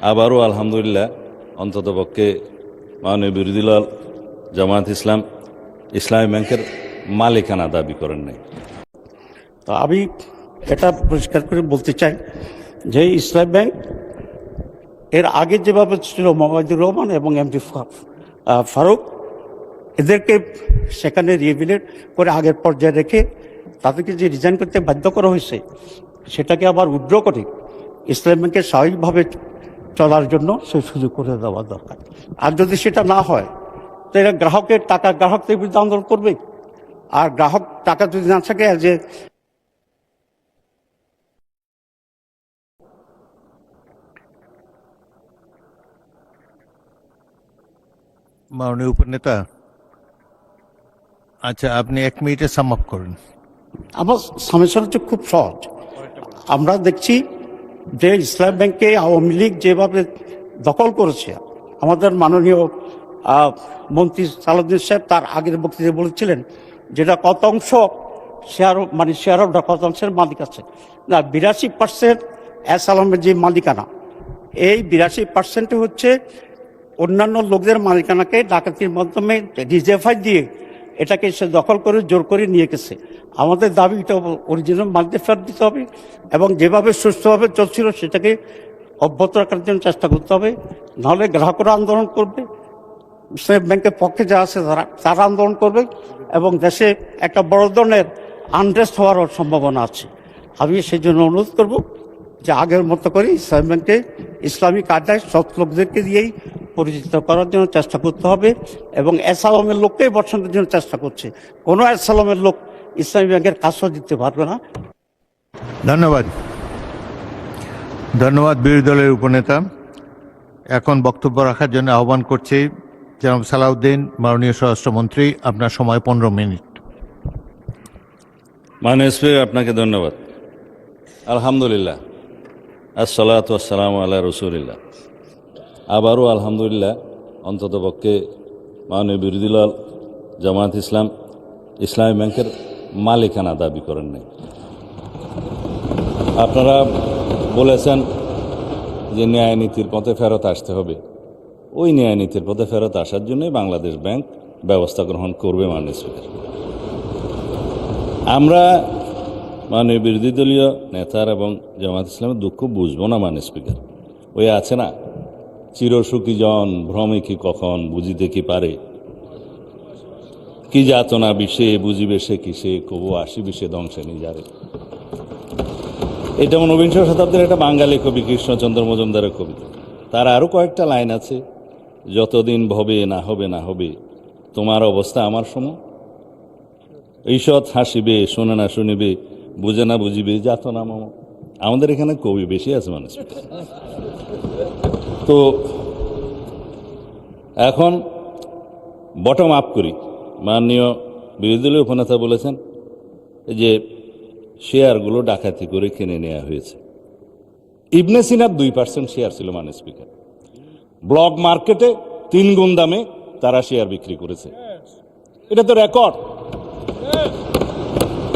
আবারও আলহামদুলিল্লাহ অন্ততপক্ষে মাননীয় বিরোধী দল জামায়াত ইসলামী ব্যাংকের মালিকানা দাবি করেন নাই। তো আমি এটা পরিষ্কার করে বলতে চাই যে ইসলামী ব্যাংক এর আগে যেভাবে ছিল মোহাম্মদুর রহমান এবং এমডি ফারুক, এদেরকে সেখানে রিহেবিলিট করে আগের পর্যায়ে রেখে তাদেরকে যে রিজাইন করতে বাধ্য করা হয়েছে সেটাকে আবার উইথড্র করে ইসলামী ব্যাংকের স্বাভাবিকভাবে চলার জন্য সেই সুযোগ করে দেওয়া দরকার। আর যদি সেটা না হয় তো এরা গ্রাহকের টাকা গ্রাহকদের বিরুদ্ধে আন্দোলন করবে। আর গ্রাহক টাকা যদি না থাকে যে মাননীয় উপনেতা, আচ্ছা আপনি 1 মিনিটে সাম আপ করুন। আমার সামেশন হচ্ছে খুব সহজ। আমরা দেখছি যে ইসলাম ব্যাংকে আওয়ামী লীগ যেভাবে দখল করেছে, আমাদের মাননীয় মন্ত্রী সালাউদ্দিন সাহেব তার আগের বক্তৃতায় বলেছিলেন যেটা কত অংশ শেয়ার হোল্ডার কত অংশের মালিক আছে না, 82% এস আলমের যে মালিকানা, এই 82% হচ্ছে অন্যান্য লোকদের মালিকানাকে ডাকাতির মাধ্যমে রিজেফাই দিয়ে এটাকে সে দখল করে জোর করে নিয়ে গেছে। আমাদের দাবি এটা অরিজিনাল মালিকদের ফেরত দিতে হবে এবং যেভাবে সুস্থভাবে চলছিল সেটাকে অব্যাহত রাখার জন্য চেষ্টা করতে হবে। নাহলে গ্রাহকরা আন্দোলন করবে, ইসলামী ব্যাংকের পক্ষে যা আছে তারা আন্দোলন করবে এবং দেশে একটা বড় ধরনের আনরেস্ট হওয়ারও সম্ভাবনা আছে। আমি সেই জন্য অনুরোধ করব যে আগের মতো করে ইসলামী ব্যাংকে ইসলামিক আড্ডায় সৎ লোকদেরকে দিয়েই পরিচিত করার জন্য চেষ্টা করতে হবে এবং এস আলমের লোককেই বর্ষণের জন্য চেষ্টা করছে। কোনো এস আলমের লোক ইসলামী ব্যাংকের কাজও দিতে পারবে না। ধন্যবাদ ধন্যবাদ বিরোধী দলের উপনেতা। এখন বক্তব্য রাখার জন্য আহ্বান করছি জনাব সালাউদ্দিন, মাননীয় স্বরাষ্ট্রমন্ত্রী। আপনার সময় 15 মিনিট। মাননীয় স্পিকার, আপনাকে ধন্যবাদ। আলহামদুলিল্লাহ, আসসালাতু ওয়াসসালামু আলা রাসূলিল্লাহ। আবারও আলহামদুলিল্লাহ অন্ততপক্ষে মাননীয় বিরোধী দল জামায়াত ইসলামী ব্যাংকের মালিকানা দাবি করেন নাই। আপনারা বলেছেন যে ন্যায় নীতির পথে ফেরত আসতে হবে। ওই ন্যায় নীতির পথে ফেরত আসার জন্যই বাংলাদেশ ব্যাংক ব্যবস্থা গ্রহণ করবে। মাননীয় স্পিকার, আমরা মাননীয় বিরোধী দলীয় নেতার এবং জামায়াত ইসলামের দুঃখ বুঝবো না। মাননীয় স্পিকার, ওই আছে না, চিরসুখী জন ভ্রমে কি কখন, বুঝিতে কি পারে, কি যাতনা বিষে বুঝিবে সে কিসে, কবু আসি বিষে ধ্বংসে নিজারে। এটা ঊনবিংশ শতাব্দীর একটা বাঙালি কবি কৃষ্ণচন্দ্র মজুমদারের কবিতা। তার আরও কয়েকটা লাইন আছে, যতদিন ভবে না হবে না হবে তোমার অবস্থা আমার সম, ঈষৎ হাসিবে শোনে না শুনিবে, বুঝে না বুঝিবে যাতনা মম। আমাদের এখানে কবি বেশি আছে মানুষ। তো এখন বটম আপ করি। মাননীয় বিরোধী দলীয় উপনেতা বলেছেন যে শেয়ারগুলো ডাকাতি করে কিনে নেওয়া হয়েছে। ইবনে সিনার 2% শেয়ার ছিল। মাননীয় স্পিকার, ব্লক মার্কেটে 3 গুণ দামে তারা শেয়ার বিক্রি করেছে। এটা তো রেকর্ড।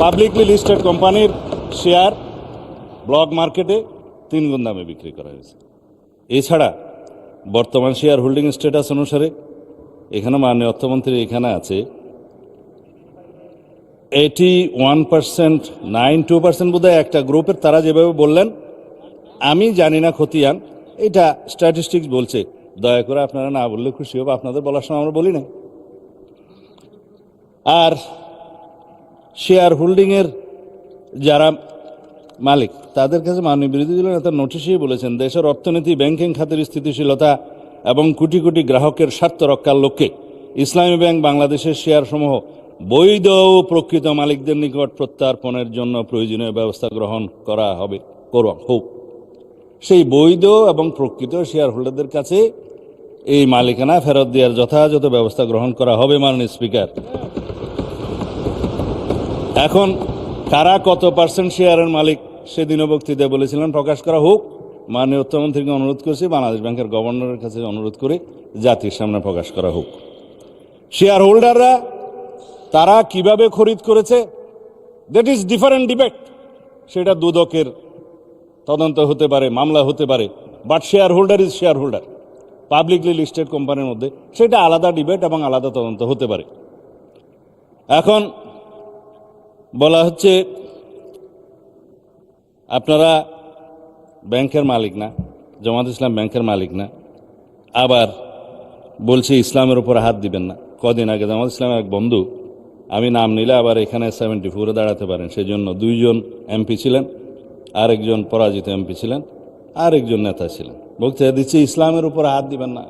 পাবলিকলি লিস্টেড কোম্পানির শেয়ার ব্লক মার্কেটে 3 গুণ দামে বিক্রি করা হয়েছে। এছাড়া বর্তমান শেয়ার হোল্ডিং স্ট্যাটাস অনুসারে এখানে মাননীয় অর্থমন্ত্রী এখানে আছে 81%, 92% বোধহয় একটা গ্রুপের। তারা যেভাবে বললেন আমি জানি না খতিয়ান, এটা স্ট্যাটিস্টিক্স বলছে। দয়া করে আপনারা না বললে খুশি হবে, আপনাদের বলার সময় আমরা বলি না। আর শেয়ার হোল্ডিংয়ের যারা মালিক তাদের কাছে মাননীয় বিরোধী দলের নেতা নোটিশেই বলেছেন দেশের অর্থনীতি, ব্যাংকিং খাতের স্থিতিশীলতা এবং কোটি কোটি গ্রাহকের স্বার্থ রক্ষার লক্ষ্যে ইসলামী ব্যাংক বাংলাদেশের শেয়ারসমূহ বৈধ ও প্রকৃত মালিকদের নিকট প্রত্যার্পণের জন্য প্রয়োজনীয় ব্যবস্থা গ্রহণ করা হোক। সেই বৈধ এবং প্রকৃত শেয়ার হোল্ডারদের কাছে এই মালিকানা ফেরত দেওয়ার যথাযথ ব্যবস্থা গ্রহণ করা হবে। মাননীয় স্পিকার, এখন কারা কত পার্সেন্ট শেয়ারের মালিক সেদিনও বক্তৃতায় বলেছিলেন প্রকাশ করা হোক। মাননীয় অর্থমন্ত্রীকে অনুরোধ করেছি, বাংলাদেশ ব্যাংকের গভর্নরের কাছে অনুরোধ করে জাতির সামনে প্রকাশ করা হোক। শেয়ার হোল্ডাররা তারা কিভাবে খরিদ করেছে দ্যাট ইজ ডিফারেন্ট ডিবেট। সেটা দুদকের তদন্ত হতে পারে, মামলা হতে পারে, but share holder is share holder. Publicly listed কোম্পানির মধ্যে সেটা আলাদা ডিবেট এবং আলাদা তদন্ত হতে পারে। এখন বলা হচ্ছে আপনারা ব্যাংকের মালিক না, জামাত ইসলাম ব্যাংকের মালিক না, আবার বলছে ইসলামের উপর হাত দিবেন না। কদিন আগে জামাত ইসলামের এক বন্ধু, আমি নাম নিলে আবার এখানে 74-এ দাঁড়াতে পারেন, সেজন্য 2 জন এমপি ছিলেন, আরেকজন পরাজিত এমপি ছিলেন, আরেকজন নেতা ছিলেন, বলতে দিচ্ছে ইসলামের উপর হাত দিবেন না।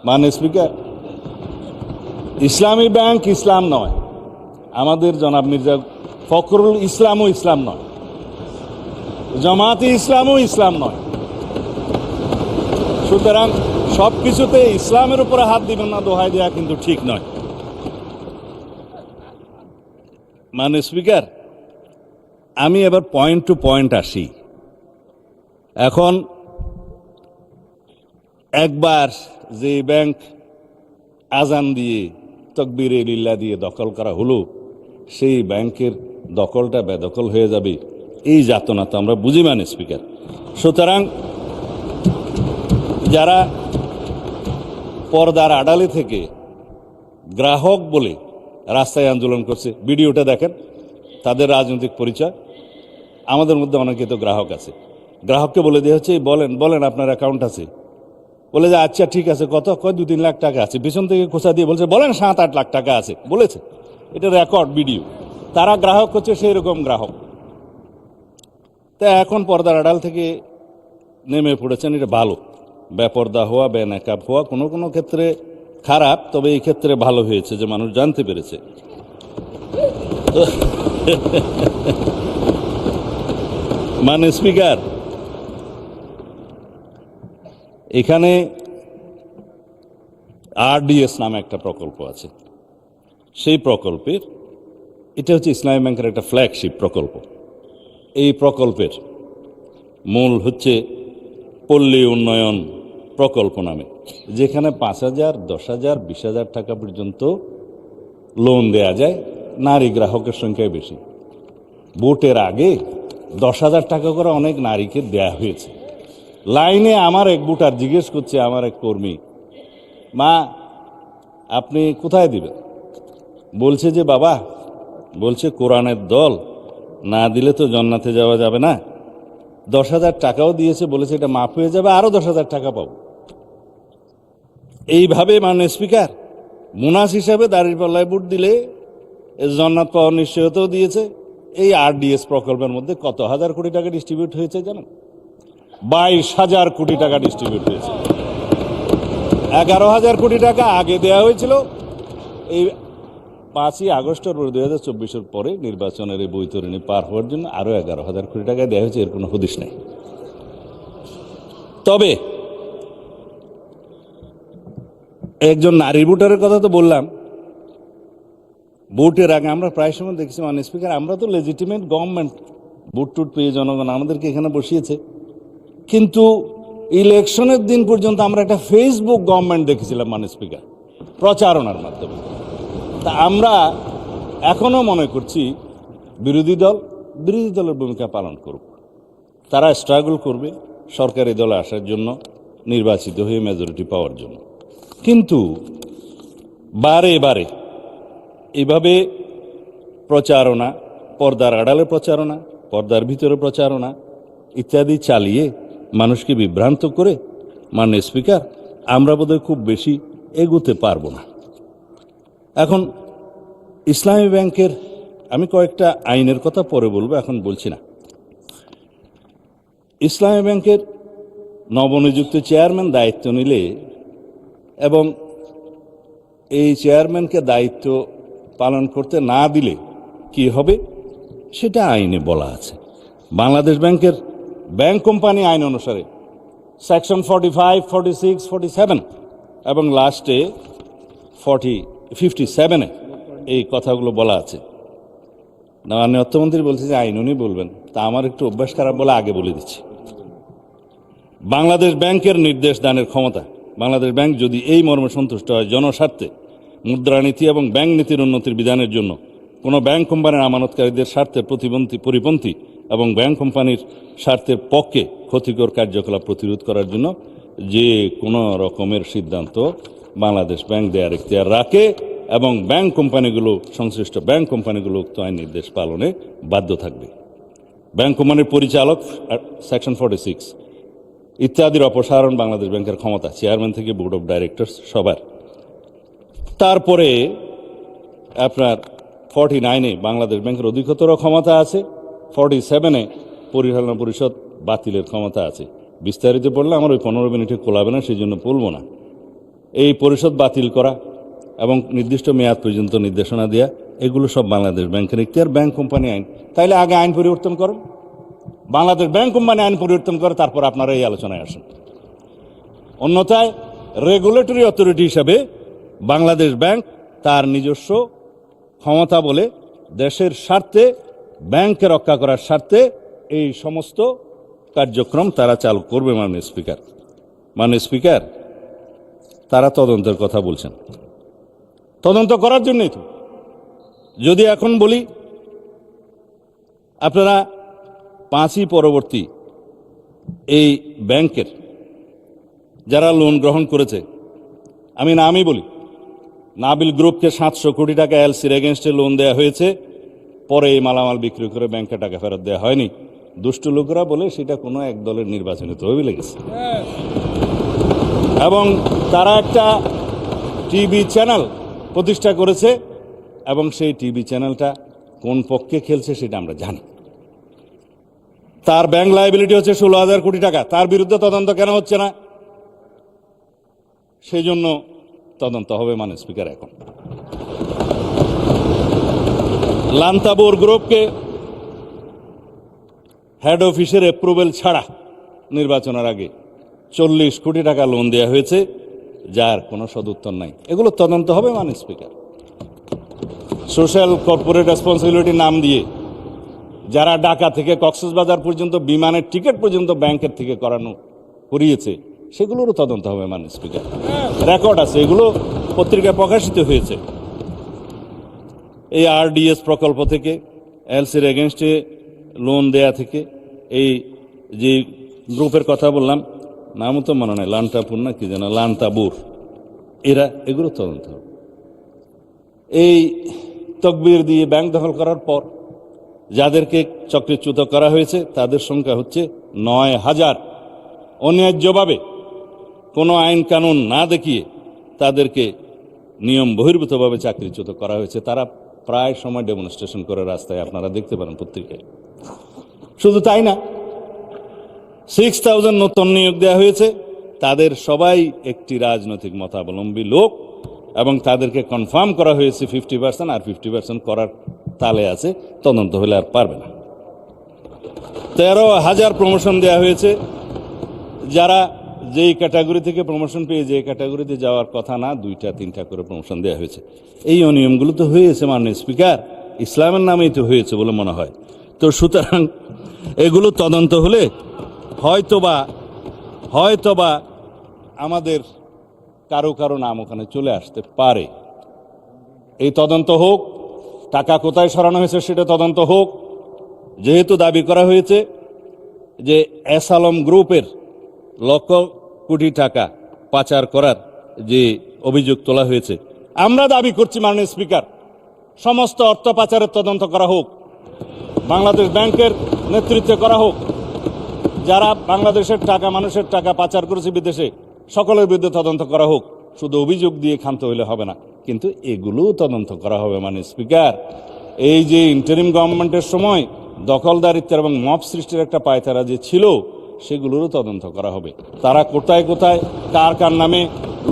মানে স্পিকার, ইসলামী ব্যাংক ইসলাম নয়, আমাদের জনাব মির্জা ফখরুল ইসলামও ইসলাম নয়, জামাতে ইসলামও ইসলাম নয়। সুতরাং সব কিছুতে ইসলামের উপরে হাত দিবেন না দোহাই দেওয়া কিন্তু ঠিক নয়। মানে স্পিকার, আমি এবার পয়েন্ট টু পয়েন্ট আসি। এখন একবার যে ব্যাংক আজান দিয়ে তকবীরে লিল্লাহ দিয়ে দখল করা হলো, সেই ব্যাংকের দখলটা বেদখল হয়ে যাবে, এই যাতনা তো আমরা বুঝি। মানে স্পিকার, সুতরাং যারা পর্দার আড়ালে থেকে গ্রাহক বলে রাস্তায় আন্দোলন করছে, ভিডিওটা দেখেন, তাদের রাজনৈতিক পরিচয়। আমাদের মধ্যে অনেকে তো গ্রাহক আছে, গ্রাহককে বলে দেওয়া হচ্ছে বলেন বলেন আপনার অ্যাকাউন্ট আছে, বলে যে আচ্ছা ঠিক আছে, কত, কয় 2-3 লাখ টাকা আছে, পিছন থেকে খোঁচা দিয়ে বলছে বলেন 7-8 লাখ টাকা আছে, বলেছে। এটা রেকর্ড ভিডিও। তারা গ্রাহক হচ্ছে সেই রকম গ্রাহক। তা এখন পর্দার আড়াল থেকে নেমে পড়েছেন, এটা ভালো। বেপর্দা হওয়া, বেনাকাব হওয়া কোনো কোনো ক্ষেত্রে খারাপ, তবে এই ক্ষেত্রে ভালো হয়েছে যে মানুষ জানতে পেরেছে। মানে স্পিকার, এখানে আরডিএস নামে একটা প্রকল্প আছে। সেই প্রকল্পের, এটা হচ্ছে ইসলামী ব্যাংকের একটা ফ্ল্যাগশিপ প্রকল্প। এই প্রকল্পের মূল হচ্ছে পল্লী উন্নয়ন প্রকল্প নামে, যেখানে 5,000, 10,000, 20,000 টাকা পর্যন্ত লোন দেয়া যায়। নারী গ্রাহকের সংখ্যায় বেশি। ভোটের আগে 10,000 টাকা করে অনেক নারীকে দেয়া হয়েছে। লাইনে আমার এক ভোটার জিজ্ঞেস করছে, আমার এক কর্মী, মা আপনি কোথায় দিবেন? বলছে যে বাবা, বলছে কোরআনের দল না দিলে তো জান্নাতে যাওয়া যাবে না। 10,000 টাকাও দিয়েছে, বলেছে এটা মাফ হয়ে যাবে, আরো 10,000 টাকা পাবো। এইভাবে মানে স্পিকার, মুনাস হিসাবে দাঁড়িপাল্লায় ভোট দিলে জান্নাত পাওয়ার নিশ্চয়তাও দিয়েছে। এই আরডিএস প্রকল্পের মধ্যে কত হাজার কোটি টাকা ডিস্ট্রিবিউট হয়েছে জানেন? 22,000 কোটি টাকা ডিস্ট্রিবিউট হয়েছে। 11,000 কোটি টাকা আগে দেওয়া হয়েছিল। এই 5ই আগস্টের 2024-এর পরে নির্বাচনের এই বৈতরণী পার হওয়ার জন্য আরো 11,000 কোটি টাকা দেওয়া হয়েছে, এর কোনো হদিশ নেই। তবে একজন নারী ভোটারের কথা তো বললাম। ভোটের আগে আমরা প্রায় সময় দেখছি, মানে স্পিকার, আমরা তো লেজিটিমেট গভর্নমেন্ট, ভোট টুট পেয়ে জনগণ আমাদেরকে এখানে বসিয়েছে, কিন্তু ইলেকশনের দিন পর্যন্ত আমরা একটা ফেসবুক গভর্নমেন্ট দেখেছিলাম, মানে স্পিকার, প্রচারণার মাধ্যমে। তা আমরা এখনো মনে করছি বিরোধী দলের ভূমিকা পালন করব। তারা স্ট্রাগল করবে সরকারি দলে আসার জন্য, নির্বাচিত হয়ে মেজরিটি পাওয়ার জন্য। কিন্তু বারে বারে এইভাবে প্রচারণা, পর্দার আড়ালে প্রচারণা, পর্দার ভিতরে প্রচারণা ইত্যাদি চালিয়ে মানুষকে বিভ্রান্ত করে, মাননীয় স্পিকার, আমরা বোধহয় খুব বেশি এগোতে পারবো না। এখন ইসলামী ব্যাংকের আমি কয়েকটা আইনের কথা পরে বলবো, এখন বলছি না। ইসলামী ব্যাংকের নবনিযুক্ত চেয়ারম্যান দায়িত্ব নিলে এবং এই চেয়ারম্যানকে দায়িত্ব পালন করতে না দিলে কি হবে সেটা আইনে বলা আছে। বাংলাদেশ ব্যাংকের ব্যাংক কোম্পানি আইন অনুসারে সেকশন 45, 46, 47 এবং লাস্টে 57-এ এই কথাগুলো বলা আছে। মাননীয় অর্থমন্ত্রী বলছে যে আইন উনি বলবেন, তা আমার একটু অভ্যাস খারাপ বলে আগে বলে দিচ্ছি। বাংলাদেশ ব্যাংকের নির্দেশ দানের ক্ষমতা, বাংলাদেশ ব্যাংক যদি এই মর্মে সন্তুষ্ট হয় জনস্বার্থে মুদ্রানীতি এবং ব্যাংক নীতির উন্নতির বিধানের জন্য কোনো ব্যাংক কোম্পানির আমানতকারীদের স্বার্থে পরিপন্থী এবং ব্যাংক কোম্পানির স্বার্থের পক্ষে ক্ষতিকর কার্যকলাপ প্রতিরোধ করার জন্য যে কোনো রকমের সিদ্ধান্ত বাংলাদেশ ব্যাংক দেওয়ার এখতিয়ার রাখে এবং ব্যাংক কোম্পানিগুলো সংশ্লিষ্ট ব্যাংক কোম্পানিগুলো উক্ত আইন নির্দেশ পালনে বাধ্য থাকবে। ব্যাংক কোম্পানির পরিচালক সেকশন 46 ইত্যাদির অপসারণ বাংলাদেশ ব্যাংকের ক্ষমতা চেয়ারম্যান থেকে বোর্ড অফ ডাইরেক্টরস সবার। তারপরে আপনার 49-এ বাংলাদেশ ব্যাংকের অধিকতর ক্ষমতা আছে, 47-এ পরিচালনা পরিষদ বাতিলের ক্ষমতা আছে। বিস্তারিত পড়লে আমার ওই 15 মিনিটে কোলাবে না, সেই জন্য বলবো না। এই পরিষদ বাতিল করা এবং নির্দিষ্ট মেয়াদ পর্যন্ত নির্দেশনা দেওয়া এগুলো সব বাংলাদেশ ব্যাংকের এখতিয়ার, ব্যাংক কোম্পানি আইন। তাইলে আগে আইন পরিবর্তন করুন, বাংলাদেশ ব্যাংক কোম্পানি আইন পরিবর্তন করে তারপর আপনারা এই আলোচনায় আসেন। অন্যথায় রেগুলেটরি অথরিটি হিসাবে বাংলাদেশ ব্যাংক তার নিজস্ব ক্ষমতা বলে দেশের স্বার্থে ব্যাংকে রক্ষা করার স্বার্থে এই সমস্ত কার্যক্রম তারা চালু করবে। মাননীয় স্পিকার তারা তদন্তের কথা বলছেন, তদন্ত করার জন্যই তো। যদি এখন বলি আপনারা 5ই পরবর্তী এই ব্যাংকের যারা লোন গ্রহণ করেছে, আমি নামই বলি, নাবিল গ্রুপকে 700 কোটি টাকা এলসির এগেনস্টে লোন দেওয়া হয়েছে, পরে এই মালামাল বিক্রি করে ব্যাংকে টাকা ফেরত দেওয়া হয়নি। দুষ্টু লোকরা বলে সেটা কোনো এক দলের নির্বাচনী তহবিলে গেছে। এবং তারা একটা টিভি চ্যানেল প্রতিষ্ঠা করেছে এবং সেই টিভি চ্যানেলটা কোন পক্ষে খেলছে সেটা আমরা জানি। তার ব্যাংক লায়াবিলিটি হচ্ছে 16,000 কোটি টাকা। তার বিরুদ্ধে তদন্ত কেন হচ্ছে না? সেই জন্য তদন্ত হবে মাননীয় স্পিকার। এখন লান্তাবোর গ্রুপকে হেড অফিসের অ্যাপ্রুভেল ছাড়া নির্বাচনের আগে 40 কোটি টাকা লোন দেওয়া হয়েছে, যার কোনো সদুত্তর নাই। এগুলো তদন্ত হবে মাননীয় স্পিকার। সোশ্যাল কর্পোরেট রেসপন্সিবিলিটির নাম দিয়ে যারা ঢাকা থেকে কক্সবাজার পর্যন্ত বিমানের টিকিট পর্যন্ত ব্যাংকের থেকে করিয়েছে, সেগুলোরও তদন্ত হবে মাননীয় স্পিকার। রেকর্ড আছে, এগুলো পত্রিকায় প্রকাশিত হয়েছে। এই আরডিএস প্রকল্প থেকে, এলসির এগেনস্টে লোন দেয়া থেকে, এই যে গ্রুপের কথা বললাম, নামও তো মনে নাই, লান্তাপুর না কি যেন, লান্তাবুর, এগুলো তদন্ত হবে। এই তকবির দিয়ে ব্যাংক দখল করার পর যাদেরকে চক্রচ্যুত করা হয়েছে তাদের সংখ্যা হচ্ছে 9,000। অন্যায্যভাবে কোনো আইন কানুন না দেখিয়ে তাদেরকে নিয়ম বহির্ভূতভাবে চাকরিচ্যুত করা হয়েছে। তারা প্রায় সময় ডেমনস্ট্রেশন করে রাস্তায়, আপনারা দেখতে পারেন পত্রিকায়। শুধু তাই না, 6,000 নতুন নিয়োগ দেওয়া হয়েছে, তাদের সবাই একটি রাজনৈতিক মতাবলম্বী লোক এবং তাদেরকে কনফার্ম করা হয়েছে 50% আর 50% করার তালে আছে, তদন্ত হলে আর পারবে না। 13,000 প্রমোশন দেওয়া হয়েছে, যারা যেই ক্যাটাগরি থেকে প্রমোশন পেয়ে যে ক্যাটাগরিতে যাওয়ার কথা না, 2-3টা করে প্রমোশন দেওয়া হয়েছে। এই অনিয়মগুলো তো হয়েছে মাননীয় স্পিকার, ইসলামের নামেই তো হয়েছে বলে মনে হয়। তো সুতরাং এগুলো তদন্ত হলে হয়তোবা আমাদের কারো নাম ওখানে চলে আসতে পারে। এই তদন্ত হোক, টাকা কোথায় সরানো হয়েছে সেটা তদন্ত হোক। যেহেতু দাবি করা হয়েছে যে এস আলম গ্রুপের লক্ষ কোটি টাকা পাচার করার যে অভিযোগ তোলা হয়েছে, আমরা দাবি করছি মাননীয় স্পিকার, সমস্ত অর্থ পাচারের তদন্ত করা হোক, বাংলাদেশ ব্যাংকের নেতৃত্বে করা হোক। যারা বাংলাদেশের টাকা, মানুষের টাকা পাচার করেছে বিদেশে, সকলের বিরুদ্ধে তদন্ত করা হোক। শুধু অভিযোগ দিয়ে ক্ষান্ত হইলে হবে না, কিন্তু এগুলোও তদন্ত করা হবে মাননীয় স্পিকার। এই যে ইন্টারিম গভর্নমেন্টের সময় দখলদারিত্বের এবং মব সৃষ্টির একটা পায়তারা যে ছিল, সেগুলোরও তদন্ত করা হবে। তারা কোথায় কার নামে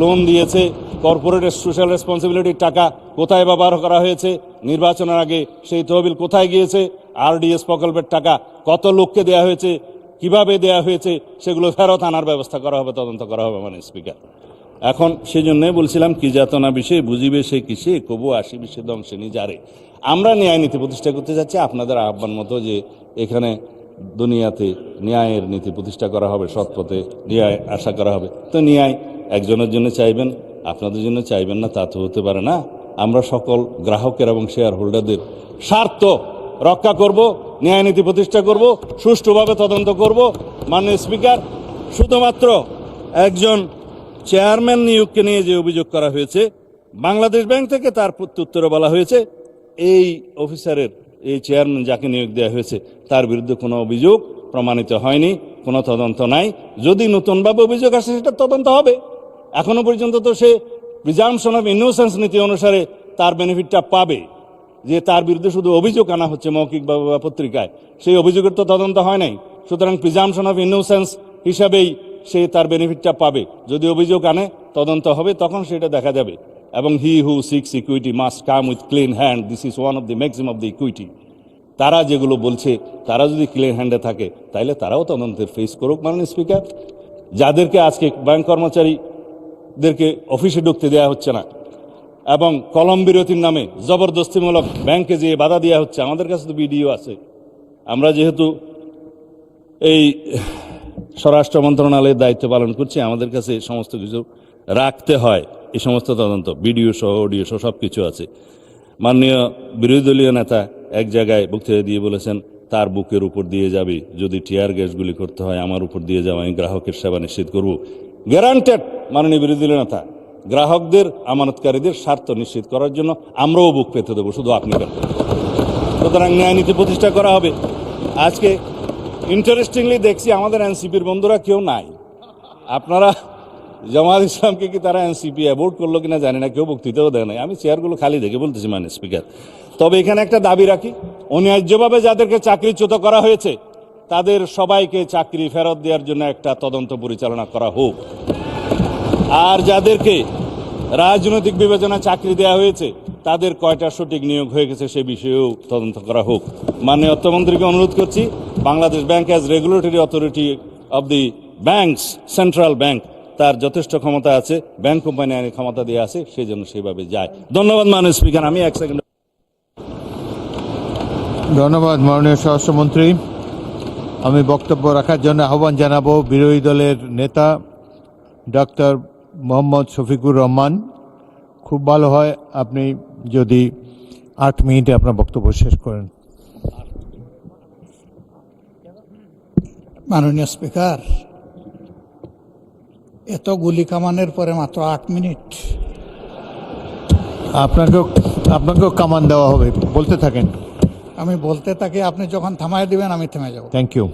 লোন দিয়েছে, কর্পোরেট সোশ্যাল রেসপন্সিবিলিটির টাকা কোথায় ব্যবহার করা হয়েছে, নির্বাচনের আগে সেই তহবিল কোথায় গিয়েছে, আরডিএস প্রকল্পের টাকা কত লোককে দেওয়া হয়েছে, কিভাবে দেয়া হয়েছে, সেগুলো ফেরত আনার ব্যবস্থা করা হবে, তদন্ত করা হবে মাননীয় স্পিকার। এখন সেই জন্যই বলছিলাম, কি যাতনা বিষয়ে বুঝিবে সে কিসে, কবু আসিবে সে দংশে নিজারে। আমরা ন্যায় নীতি প্রতিষ্ঠা করতে যাচ্ছি, আপনাদের আহ্বান মতো যে এখানে দুনিয়াতে ন্যায়ের নীতি প্রতিষ্ঠা করা হবে, সৎ পথে ন্যায় আশা করা হবে। তো ন্যায় একজনের জন্য চাইবেন, আপনাদের জন্য চাইবেন না, তা তো হতে পারে না। আমরা সকল গ্রাহকের এবং শেয়ার হোল্ডারদের স্বার্থ রক্ষা করব, ন্যায় নীতি প্রতিষ্ঠা করব, সুষ্ঠুভাবে তদন্ত করব। মাননীয় স্পিকার, শুধুমাত্র একজন চেয়ারম্যান নিয়োগকে নিয়ে যে অভিযোগ করা হয়েছে, বাংলাদেশ ব্যাংক থেকে তার প্রত্যুত্তরে বলা হয়েছে এই অফিসারের, এই চেয়ারম্যান যাকে নিয়োগ দেওয়া হয়েছে তার বিরুদ্ধে কোনো অভিযোগ প্রমাণিত হয়নি, কোনো তদন্ত নাই। যদি নতুনভাবে অভিযোগ আসে সেটা তদন্ত হবে। এখনো পর্যন্ত তো সে প্রিজাম্পশন অফ ইনোসেন্স নীতি অনুসারে তার বেনিফিটটা পাবে, যে তার বিরুদ্ধে শুধু অভিযোগ আনা হচ্ছে মৌখিকভাবে বা পত্রিকায়, সেই অভিযোগের তো তদন্ত হয় নাই। সুতরাং প্রিজাম্পশন অফ ইনোসেন্স হিসাবেই সে তার বেনিফিটটা পাবে। যদি অভিযোগ আনে, তদন্ত হবে, তখন সেটা দেখা যাবে। এবং he who seeks equity must come with clean hand, this is one of the maximum of the equity. তারা যেগুলো বলছে, তারা যদি ক্লিন হ্যান্ডে থাকে তাহলে তারাও তদন্তের ফেস করুক। মাননীয় স্পিকার, যাদেরকে আজকে ব্যাংক কর্মচারীদেরকে অফিসে ঢুকতে দেওয়া হচ্ছে না এবং কলম বিরতির নামে জবরদস্তিমূলক ব্যাংকে যেয়ে বাধা দেওয়া হচ্ছে, আমাদের কাছে তো ভিডিও আছে। আমরা যেহেতু এই স্বরাষ্ট্র মন্ত্রণালয়ের দায়িত্ব পালন করছি, আমাদের কাছে সমস্ত কিছু রাখতে হয়। এই সমস্ত তদন্ত ভিডিও সহ অডিও সহ সব কিছু আছে। মাননীয় বিরোধী দলীয় নেতা এক জায়গায় বক্তৃতা দিয়ে বলেছেন তার বুকের উপর দিয়ে যাবে, যদি টিয়ার গ্যাসগুলি করতে হয় আমার উপর দিয়ে যাওয়া, আমি গ্রাহকের সেবা নিশ্চিত করব। গ্যারান্টেড মাননীয় বিরোধী দলীয় নেতা, গ্রাহকদের, আমানতকারীদের স্বার্থ নিশ্চিত করার জন্য আমরাও বুক পেতে দেবো, শুধু আপনি কেন। সুতরাং ন্যায় নীতি প্রতিষ্ঠা করা হবে। আজকে ইন্টারেস্টিংলি দেখছি আমাদের এনসিপির বন্ধুরা কেউ নাই। আপনারা জামাত ইসলামকে কি তারা এনসিপি অ্যাভোর্ড করলো কিনা জানি না, কেউ বক্তৃতাও দেয় নাই। আমি চেয়ারগুলো খালি দেখে বলতেছি মাননীয় স্পিকার। তবে এখানে একটা দাবি রাখি, অন্যায্যভাবে যাদেরকে চাকরিচ্যুত করা হয়েছে তাদের সবাইকে চাকরি ফেরত দেওয়ার জন্য একটা তদন্ত পরিচালনা করা হোক। আর যাদেরকে রাজনৈতিক বিবেচনা চাকরি দেওয়া হয়েছে তাদের কয়টা সঠিক নিয়োগ হয়ে গেছে সে বিষয়েও তদন্ত করা হোক। মাননীয় অর্থমন্ত্রীকে অনুরোধ করছি, Bangladesh bank as regulatory authority of the banks, central bank, তার যথেষ্ট ক্ষমতা আছে, ব্যাংক কোম্পানি আইনের ক্ষমতা দিয়ে আছে, সেই জন্য সেভাবে যায়। ধন্যবাদ মাননীয় স্পিকার। আমি এক সেকেন্ড। ধন্যবাদ মাননীয় স্বরাষ্ট্রমন্ত্রী। আমি বক্তব্য রাখার জন্য আহ্বান জানাবো বিরোধী দলের নেতা ডক্টর মোহাম্মদ শফিকুর রহমান। খুব ভালো হয় আপনি যদি 8 মিনিটে আপনার বক্তব্য শেষ করেন। মাননীয় স্পিকার, এত গুলি কামানের পরে মাত্র 8 মিনিট? আপনাকেও কামান দেওয়া হবে, বলতে থাকেন। আমি বলতে থাকি, আপনি যখন থামায় দিবেন আমি থেমে যাব। Thank you.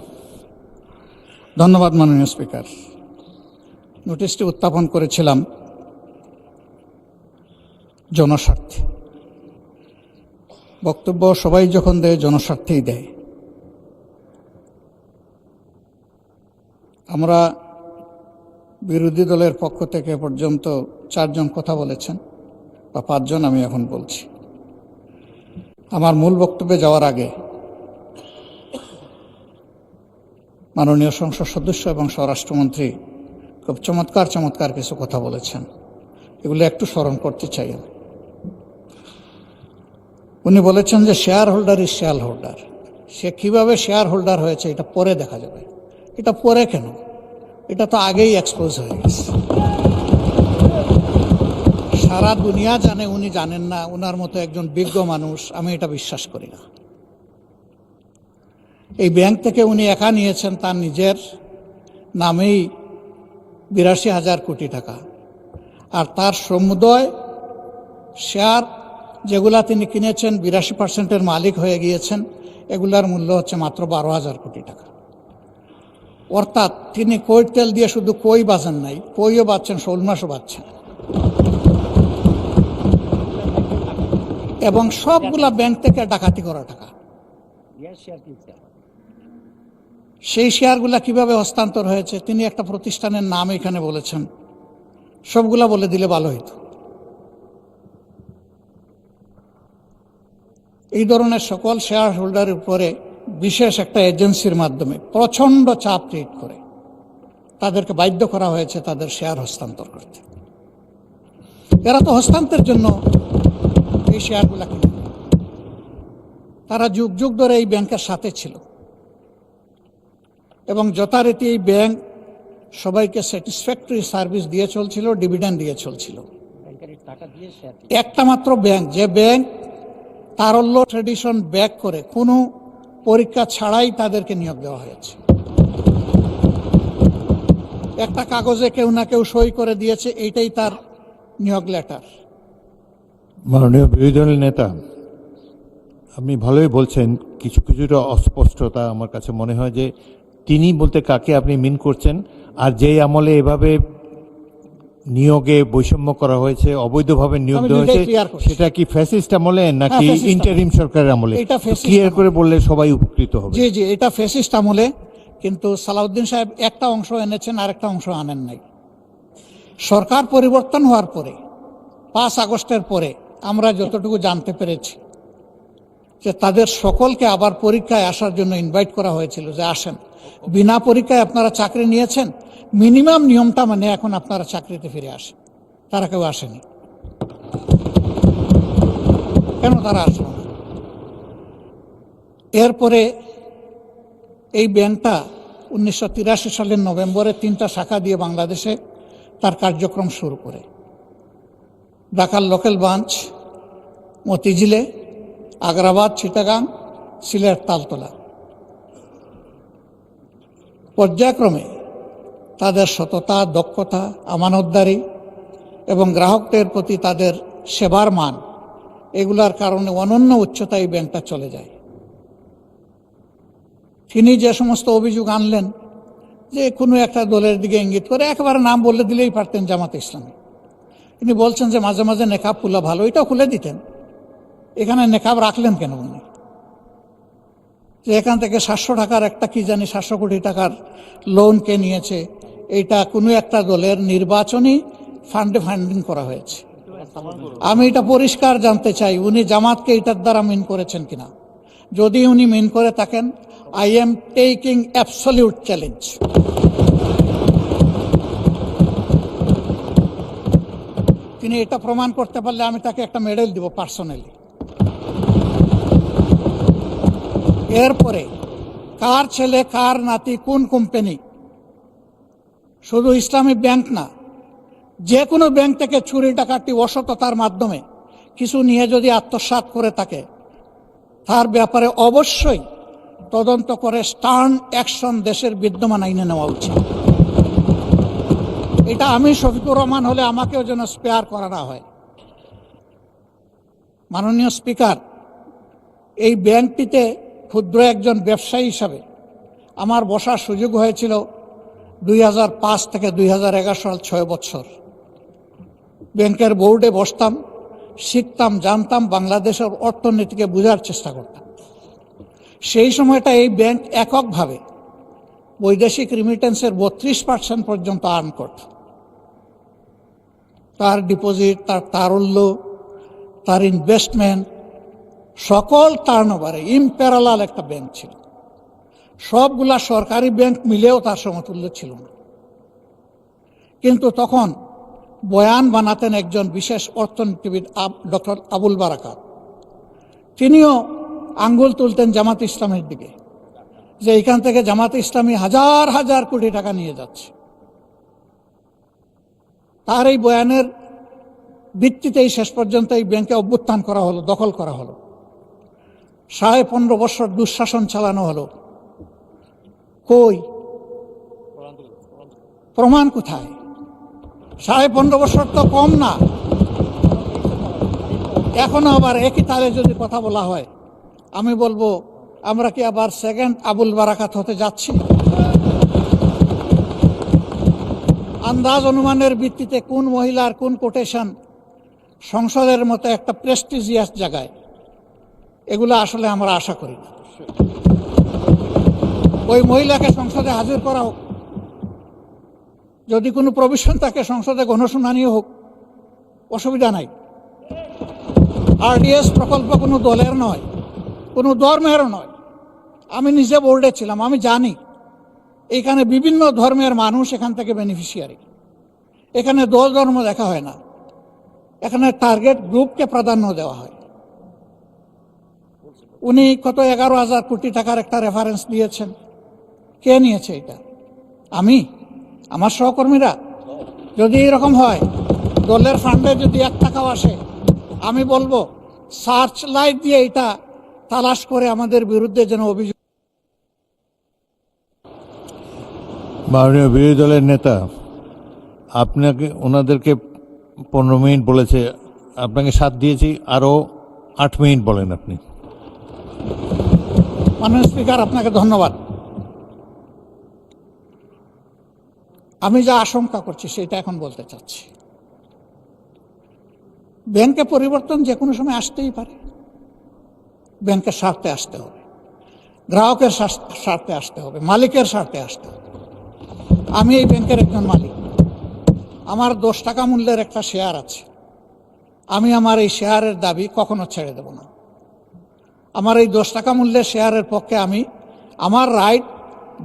ধন্যবাদ মাননীয় স্পিকার। নোটিশটি উত্থাপন করেছিলাম জনস্বার্থে। বক্তব্য সবাই যখন দেয় জনস্বার্থেই দেয়। আমরা বিরোধী দলের পক্ষ থেকে পর্যন্ত 4 জন কথা বলেছেন, বা 5 জন, আমি এখন বলছি। আমার মূল বক্তব্যে যাওয়ার আগে মাননীয় সংসদ সদস্য এবং স্বরাষ্ট্রমন্ত্রী খুব চমৎকার কিছু কথা বলেছেন, এগুলো একটু স্মরণ করতে চাই আমি। উনি বলেছেন যে shareholder is shareholder. সে কিভাবে শেয়ার হোল্ডার হয়েছে এটা পরে দেখা যাবে। এটা পরে কেন? এটা তো আগেই এক্সপোজ হয়ে গেছে। সারা দুনিয়া জানে, উনি জানেন না। ওনার মতো একজন বিজ্ঞ মানুষ, আমি এটা বিশ্বাস করি না। এই ব্যাংক থেকে উনি একা নিয়েছেন তার নিজের নামেই 82,000 কোটি টাকা, আর তার সমুদয় শেয়ার যেগুলা তিনি কিনেছেন 82% মালিক হয়ে গিয়েছেন, এগুলার মূল্য হচ্ছে মাত্র 12,000 কোটি টাকা। অর্থাৎ তিনি কই তেল দিয়ে শুধু কই বাজেন নাই, কইও বাচ্ছেন, শোল মাছও বাচ্ছেন, এবং সবগুলা ব্যাংক থেকে ডাকাতি করা টাকা। সেই শেয়ারগুলা কিভাবে হস্তান্তর হয়েছে তিনি একটা প্রতিষ্ঠানের নাম এখানে বলেছেন, সবগুলা বলে দিলে ভালো হইতো। এই ধরনের সকল শেয়ার হোল্ডারের উপরে বিশেষ একটা এজেন্সির মাধ্যমে প্রচণ্ড চাপ ক্রিয়েট করে তাদেরকে বাধ্য করা হয়েছে তাদের শেয়ার হস্তান্তর করতে। এরা তো হস্তান্তরের জন্য এই শেয়ারগুলা কিনে, তারা যুগ যুগ ধরে এই ব্যাংকের সাথে ছিল এবং যথারীতি এই ব্যাংক সবাইকে স্যাটিসফ্যাক্টরি সার্ভিস দিয়ে চলছিল, ডিভিডেন্ড দিয়ে চলছিল। একটা মাত্র ব্যাংক, যে ব্যাংক তারল্য ট্রেডিশন ব্যাক করে কোনো পরীক্ষা ছাড়াই তাদেরকে নিয়োগ দেওয়া হয়েছে। একটা কাগজে কেউ না কেউ সই করে দিয়েছে, এইটাই তার নিয়োগ লেটার। মাননীয় বিরোধী দলের নেতা, আপনি ভালোই বলছেন, কিছুটা অস্পষ্টতা আমার কাছে মনে হয় যে তিনি বলতে কাকে আপনি মিন করছেন, আর যেই আমলে এভাবে নিয়োগে বৈষম্য করা হয়েছে, অবৈধভাবে নিয়োগ আমি দেওয়া দুইটাই হয়েছে, clear করছি। সেটা কি ফ্যাসিস্ট আমলে নাকি হ্যাঁ, ফ্যাসিস্ট ইন্টারিম সরকারের আমলে? এটা ফ্যাসিস্ট ক্লিয়ার আমলে। করে বললে সবাই উপকৃত হবে। জি জি, এটা ফ্যাসিস্ট আমলে, কিন্তু সালাউদ্দিন সাহেব একটা অংশ এনেছেন, আরেকটা অংশ আনেন নাই। সরকার পরিবর্তন হওয়ার পরে 5 আগস্টের পরে আমরা যতটুকু জানতে পেরেছি যে তাদের সকলকে আবার পরীক্ষায় আসার জন্য ইনভাইট করা হয়েছিল, যে আসেন, বিনা পরীক্ষায় আপনারা চাকরি নিয়েছেন, মিনিমাম নিয়মটা মানে এখন আপনারা চাকরিতে ফিরে আসেন। তারা কেউ আসেনি। কেন তারা আসলো না? এরপরে এই ব্যাংকটা 1983 সালের নভেম্বরে 3টা শাখা দিয়ে বাংলাদেশে তার কার্যক্রম শুরু করে। ঢাকার লোকাল ব্রাঞ্চ মতিঝিলে, আগ্রাবাদ, চিটাগাং, সিলেট, তালতলা। পর্যায়ক্রমে তাদের সততা, দক্ষতা, আমানতদারি এবং গ্রাহকদের প্রতি তাদের সেবার মান, এগুলার কারণে অনন্য উচ্চতায় এই ব্যাংকটা চলে যায়। তিনি যে সমস্ত অভিযোগ আনলেন, যে কোনো একটা দলের দিকে ইঙ্গিত করে, একেবারে নাম বলে দিলেই পারতেন জামাতে ইসলামী। তিনি বলছেন যে মাঝে মাঝে নেকাব খোলা ভালো, এটাও খুলে দিতেন। এখানে নেকাব রাখলেন কেন উনি? যে এখান থেকে 700 টাকার একটা কি জানি 700 কোটি টাকার লোন কে নিয়েছে, এইটা কোনো একটা দলের নির্বাচনী ফান্ডিং করা হয়েছে। আমি এটা পরিষ্কার জানতে চাই, উনি জামাতকে এটার দ্বারা মিন করেছেন কিনা। যদি উনি মিন করে থাকেন, I am taking absolute challenge. তিনি এটা প্রমাণ করতে পারলে আমি তাকে একটা মেডেল দিব পার্সোনালি। এরপরে কার ছেলে, কার নাতি, কোন কোম্পানি, শুধু ইসলামী ব্যাংক না, যে কোনো ব্যাংক থেকে চুরি ডাকাতি অসততার মাধ্যমে কিছু নিয়ে যদি আত্মসাৎ করে থাকে, তার ব্যাপারে অবশ্যই তদন্ত করে স্টার্ন অ্যাকশন দেশের বিদ্যমান আইনে নেওয়া উচিত। এটা আমি শফিকুর রহমান হলে আমাকেও যেন স্পেয়ার করা না হয়। মাননীয় স্পিকার, এই ব্যাংকটিতে ক্ষুদ্র একজন ব্যবসায়ী হিসাবে আমার বসার সুযোগ হয়েছিল 2005 থেকে 2011 সাল, 6 বছর। ব্যাংকের বোর্ডে বসতাম, শিখতাম, জানতাম, বাংলাদেশের অর্থনীতিকে বোঝার চেষ্টা করতাম। সেই সময়টা এই ব্যাংক এককভাবে বৈদেশিক রিমিটেন্সের 32% পর্যন্ত আর্ন করত। তার ডিপোজিট, তার তারল্য, তার ইনভেস্টমেন্ট, সকল টার্নওভারে ইম্প্যারালাল একটা ব্যাংক ছিল। সবগুলা সরকারি ব্যাংক মিলেও তার সমতুল্য ছিল না। কিন্তু তখন বয়ান বানাতেন একজন বিশেষ অর্থনীতিবিদ, ডক্টর আবুল বারাকাত। তিনিও আঙ্গুল তুলতেন জামাত ইসলামের দিকে, যে এখান থেকে জামাত ইসলামী হাজার হাজার কোটি টাকা নিয়ে যাচ্ছে। তার এই বয়ানের ভিত্তিতেই শেষ পর্যন্ত এই ব্যাংকে অভ্যুত্থান করা হলো, দখল করা হলো। 15.5 বছর দুঃশাসন চালানো হলো। কই প্রমাণ কোথায়? 15.5 বছর তো কম না। এখনো আবার একই তালে যদি কথা বলা হয়, আমি বলবো আমরা কি আবার সেকেন্ড আবুল বারাকাত হতে যাচ্ছি? আন্দাজ অনুমানের ভিত্তিতে কোন মহিলার কোন কোটেশন সংসদের মতো একটা প্রেস্টিজিয়াস জায়গায়, এগুলো আসলে আমরা আশা করি না। ওই মহিলাকে সংসদে হাজির করা হোক, যদি কোনো প্রভিশন থাকে সংসদে গণশুনানিও হোক, অসুবিধা নাই। আরডিএস প্রকল্প কোনো দলের নয়, কোনো ধর্মেরও নয়। আমি নিজে বোর্ডে ছিলাম, আমি জানি এখানে বিভিন্ন ধর্মের মানুষ এখান থেকে বেনিফিশিয়ারি। এখানে দল ধর্ম দেখা হয় না, এখানে টার্গেট গ্রুপকে প্রাধান্য দেওয়া হয়। উনি কত 11,000 কোটি টাকার একটা রেফারেন্স দিয়েছেন। কে নিয়েছে এটা? আমি, আমার সহকর্মীরা? যদি এরকম হয়, দলের ফান্ডে যদি 1 টাকাও আসে, আমি বলবো সার্চ লাইট দিয়ে এটা তালাশ করে আমাদের বিরুদ্ধে যেন অভিযোগ। মাননীয় বিরোধী দলের নেতা, আপনাকে ওনাদেরকে 15 মিনিট বলেছে, আপনাকে 7 দিয়েছি, আরও 8 মিনিট বলেন আপনি। মাননীয় স্পিকার, আপনাকে ধন্যবাদ। আমি যা আশঙ্কা করছি সেটা এখন বলতে চাচ্ছি। ব্যাংকে পরিবর্তন যে কোনো সময় আসতেই পারে। ব্যাংকের স্বার্থে আসতে হবে, গ্রাহকের স্বার্থে আসতে হবে, মালিকের স্বার্থে আসতে হবে। আমি এই ব্যাংকের একজন মালিক। আমার 10 টাকা মূল্যের একটা শেয়ার আছে। আমি আমার এই শেয়ারের দাবি কখনো ছেড়ে দেব না। আমার এই 10 টাকা মূল্যের শেয়ারের পক্ষে আমি আমার রাইট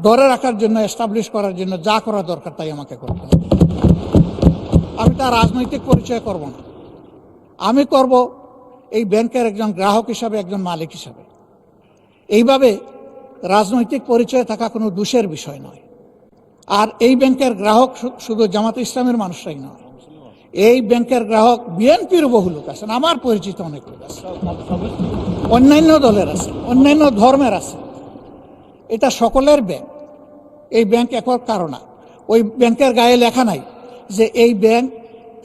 ধরে রাখার জন্য, এস্টাবলিশ করার জন্য যা করা দরকার তাই আমাকে করতে হবে। আমি তার রাজনৈতিক পরিচয় করব না। আমি করব এই ব্যাংকের একজন গ্রাহক হিসাবে, একজন মালিক হিসাবে। এইভাবে রাজনৈতিক পরিচয় থাকা কোনো দোষের বিষয় নয়। আর এই ব্যাংকের গ্রাহক শুধু জামাতে ইসলামের মানুষরাই নয়, এই ব্যাংকের গ্রাহক বিএনপির বহু লোক আছেন, আমার পরিচিত অনেক লোক আছে, অন্যান্য দলের আছে, অন্যান্য ধর্মের আছে। এটা সকলের ব্যাংক। এই ব্যাংক একক কারণ না। ওই ব্যাংকের গায়ে লেখা নাই যে এই ব্যাংক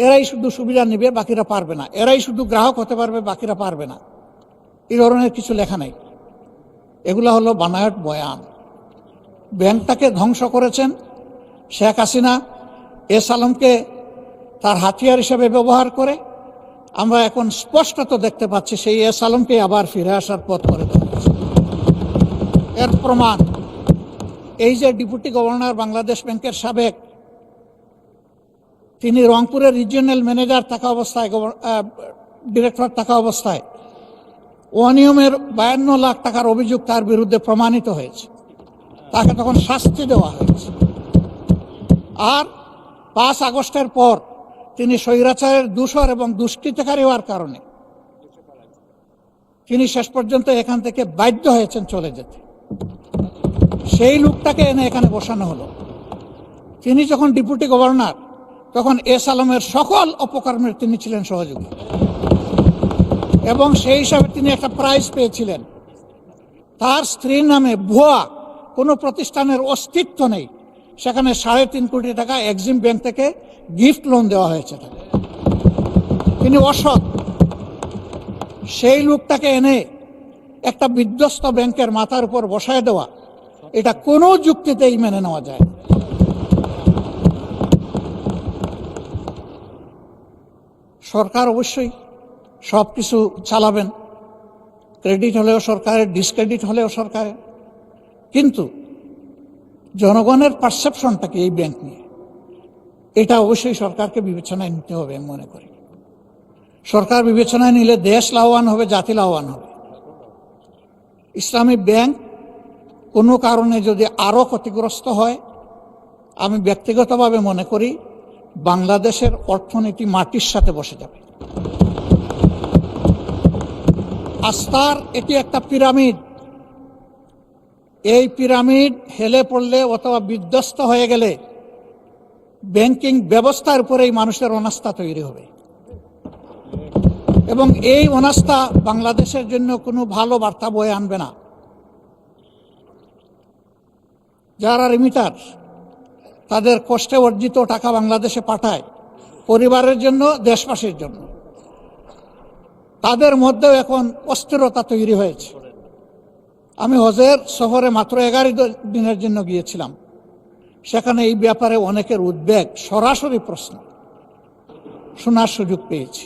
এরাই শুধু সুবিধা নেবে, বাকিরা পারবে না, এরাই শুধু গ্রাহক হতে পারবে, বাকিরা পারবে না। এই ধরনের কিছু লেখা নাই। এগুলা হলো বানায়ট বয়ান। ব্যাংকটাকে ধ্বংস করেছেন শেখ হাসিনা এস আলমকে তার হাতিয়ার হিসেবে ব্যবহার করে। আমরা এখন স্পষ্টত দেখতে পাচ্ছি সেই এস আলমকে আবার ফিরে আসার পথ করে দেওয়া হয়েছে। এর প্রমাণ এই যে ডেপুটি গভর্নর বাংলাদেশ ব্যাংকের সাবেক, তিনি রংপুরের রিজিওনাল ম্যানেজার থাকা অবস্থায়, ডিরেক্টর থাকা অবস্থায় অনিয়মের 52 লাখ টাকার অভিযোগ তার বিরুদ্ধে প্রমাণিত হয়েছে। তাকে তখন শাস্তি দেওয়া হয়েছে। আর 5 আগস্টের পর তিনি স্বৈরাচারের দূষর এবং দুষ্কৃতকারী হওয়ার কারণে তিনি শেষ পর্যন্ত এখান থেকে বাধ্য হয়েছেন চলে যেতে। সেই লোকটাকে এনে এখানে বসানো হলো। তিনি যখন ডেপুটি গভর্নর, তখন এস আলমের সকল অপকর্মের তিনি ছিলেন সহযোগী, এবং সেই হিসাবে তিনি একটা প্রাইজ পেয়েছিলেন। তার স্ত্রীর নামে ভুয়া কোনো প্রতিষ্ঠানের অস্তিত্ব নেই, সেখানে 3.5 কোটি টাকা এক্সিম ব্যাংক থেকে গিফট লোন দেওয়া হয়েছে তাকে। তিনি অসৎ। সেই লোকটাকে এনে একটা বিধ্বস্ত ব্যাংকের মাথার উপর বসায় দেওয়া, এটা কোনো যুক্তিতেই মেনে নেওয়া যায়। সরকার অবশ্যই সব কিছু চালাবেন, ক্রেডিট হলেও সরকারের, ডিসক্রেডিট হলেও সরকারের, কিন্তু জনগণের পারসেপশনটা কি এই ব্যাংক নিয়ে, এটা অবশ্যই সরকারকে বিবেচনায় নিতে হবে। আমি মনে করি সরকার বিবেচনায় নিলে দেশ লাভবান হবে, জাতি লাভবান হবে। ইসলামী ব্যাংক কোনো কারণে যদি আরও ক্ষতিগ্রস্ত হয়, আমি ব্যক্তিগতভাবে মনে করি বাংলাদেশের অর্থনীতি মাটির সাথে বসে যাবে। আস্থার এটি একটা পিরামিড। এই পিরামিড হেলে পড়লে অথবা বিধ্বস্ত হয়ে গেলে ব্যাংকিং ব্যবস্থার উপরেই মানুষের অনাস্থা তৈরি হবে, এবং এই অনাস্থা বাংলাদেশের জন্য কোনো ভালো বার্তা বয়ে আনবে না। যারা রিমিটার, তাদের কষ্টে অর্জিত টাকা বাংলাদেশে পাঠায় পরিবারের জন্য, দেশবাসীর জন্য, তাদের মধ্যেও এখন অস্থিরতা তৈরি হয়েছে। আমি হজের সফরে মাত্র 11 দিনের জন্য গিয়েছিলাম। সেখানে এই ব্যাপারে অনেকের উদ্বেগ, সরাসরি প্রশ্ন শোনার সুযোগ পেয়েছি।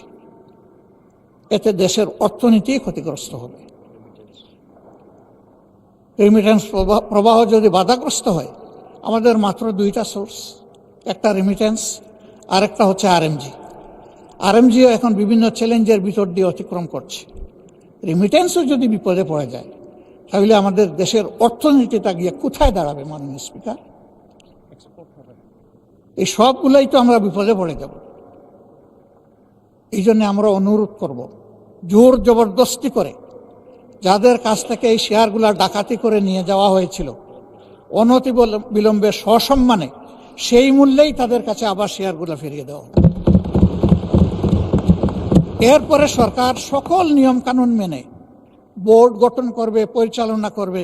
এতে দেশের অর্থনীতি ক্ষতিগ্রস্ত হবে। রেমিটেন্স প্রবাহ যদি বাধাগ্রস্ত হয়, আমাদের মাত্র 2টা সোর্স, একটা রেমিটেন্স, আরেকটা হচ্ছে আরএমজি। আরএমজিও এখন বিভিন্ন চ্যালেঞ্জের ভিতর দিয়ে অতিক্রম করছে। রেমিটেন্সও যদি বিপদে পড়ে যায়, তাহলে আমাদের দেশের অর্থনীতিটা গিয়ে কোথায় দাঁড়াবে? মাননীয় স্পিকার, এই সবগুলোই তো আমরা বিপদে পড়ে যাব। এই জন্য আমরা অনুরোধ করব, জোর জবরদস্তি করে যাদের কাছ থেকে এই শেয়ারগুলা ডাকাতি করে নিয়ে যাওয়া হয়েছিল, অনতি বিলম্বে সসম্মানে সেই মূল্যেই তাদের কাছে আবার শেয়ারগুলা ফিরিয়ে দেওয়া হবে। এরপরে সরকার সকল নিয়মকানুন মেনে বোর্ড গঠন করবে, পরিচালনা করবে,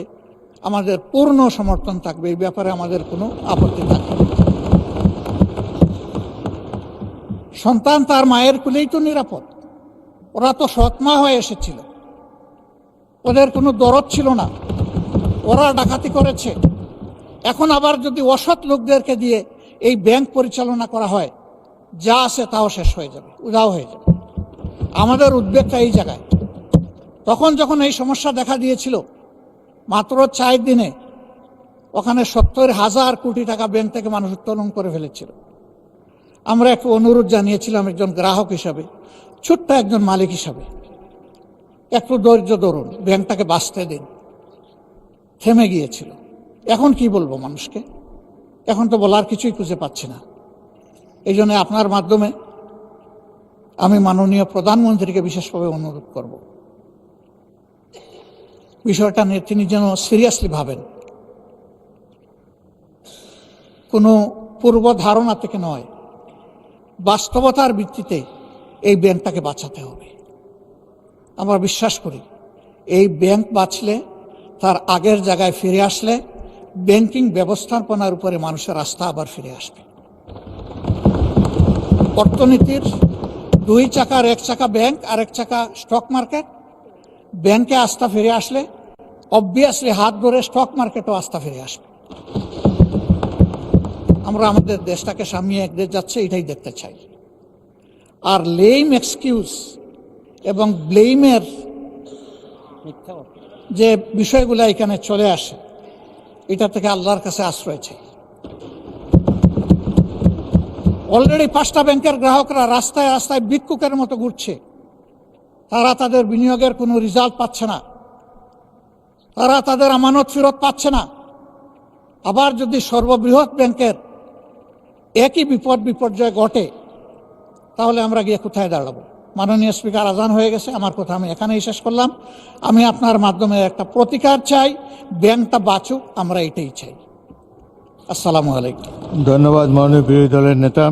আমাদের পূর্ণ সমর্থন থাকবে। এই ব্যাপারে আমাদের কোনো আপত্তি থাকবে না। সন্তান তার মায়ের কুলেই তো নিরাপদ। ওরা তো সৎমা হয়ে এসেছিল, ওদের কোনো দরদ ছিল না, ওরা ডাকাতি করেছে। এখন আবার যদি অসৎ লোকদেরকে দিয়ে এই ব্যাংক পরিচালনা করা হয়, যা আছে তাও শেষ হয়ে যাবে, উধাও হয়ে যাবে। আমাদের উদ্বেগটা এই জায়গায়। তখন যখন এই সমস্যা দেখা দিয়েছিল, মাত্র 4 দিনে ওখানে 70,000 কোটি টাকা ব্যাংক থেকে মানুষ উত্তোলন করে ফেলেছিল। আমরা একটু অনুরোধ জানিয়েছিলাম একজন গ্রাহক হিসাবে, ছোট্ট একজন মালিক হিসাবে, একটু ধৈর্য ধরুন, ব্যাংকটাকে বাঁচতে দিন। থেমে গিয়েছিল। এখন কি বলবো মানুষকে? এখন তো বলার কিছুই খুঁজে পাচ্ছি না। এই জন্য আপনার মাধ্যমে আমি মাননীয় প্রধানমন্ত্রীকে বিশেষভাবে অনুরোধ করব, বিষয়টা নিয়ে তিনি যেন সিরিয়াসলি ভাবেন। কোনো পূর্ব ধারণা থেকে নয়, বাস্তবতার ভিত্তিতে এই ব্যাংকটাকে বাঁচাতে হবে। আমরা বিশ্বাস করি এই ব্যাংক বাঁচলে, তার আগের জায়গায় ফিরে আসলে, ব্যাংকিং ব্যবস্থাপনার উপরে মানুষের আস্থা আবার ফিরে আসবে। অর্থনীতির 2 চাকার 1 চাকা ব্যাংক আর 1 চাকা স্টক মার্কেট। ব্যাংকে আস্থা ফিরে আসলে অবভিয়াসলি হাত ধরে স্টক মার্কেটও আস্থা ফিরে আসবে। আমরা আমাদের দেশটাকে সামনে এগিয়ে যাচ্ছে, এটাই দেখতে চাই। আর লেম এক্সকিউজ এবং ব্লেমের যে বিষয়গুলো এখানে চলে আসে, এটা থেকে আল্লাহর কাছে আশ্রয় চাই। অলরেডি 5টা ব্যাংকের গ্রাহকরা রাস্তায় রাস্তায় ভিক্ষুকের মতো ঘুরছে। তারা তাদের বিনিয়োগের কোনো রেজাল্ট পাচ্ছে না, তারা তাদের আমানত ফেরত পাচ্ছে না। আবার যদি সর্ববৃহৎ ব্যাংকের একই বিপর্যয় ঘটে, তাহলে আমরা গিয়ে কোথায় দাঁড়াবো? মাননীয় স্পিকার, আজান হয়ে গেছে, আমার কথা আমি এখানেই শেষ করলাম। আমি আপনার মাধ্যমে একটা প্রতিকার চাই, ব্যাংকটা বাঁচুক, আমরা এটাই চাই। আসসালামু আলাইকুম। ধন্যবাদ মাননীয় বিরোধী দলের নেতা।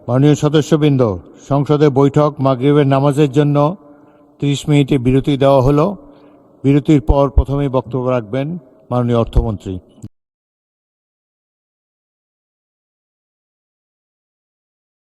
মাননীয় সদস্যবৃন্দ, সংসদে বৈঠক মাগরিবের নামাজের জন্য 30 মিনিটে বিরতি দেওয়া হলো। বিরতির পর প্রথমেই বক্তব্য রাখবেন মাননীয় অর্থমন্ত্রী।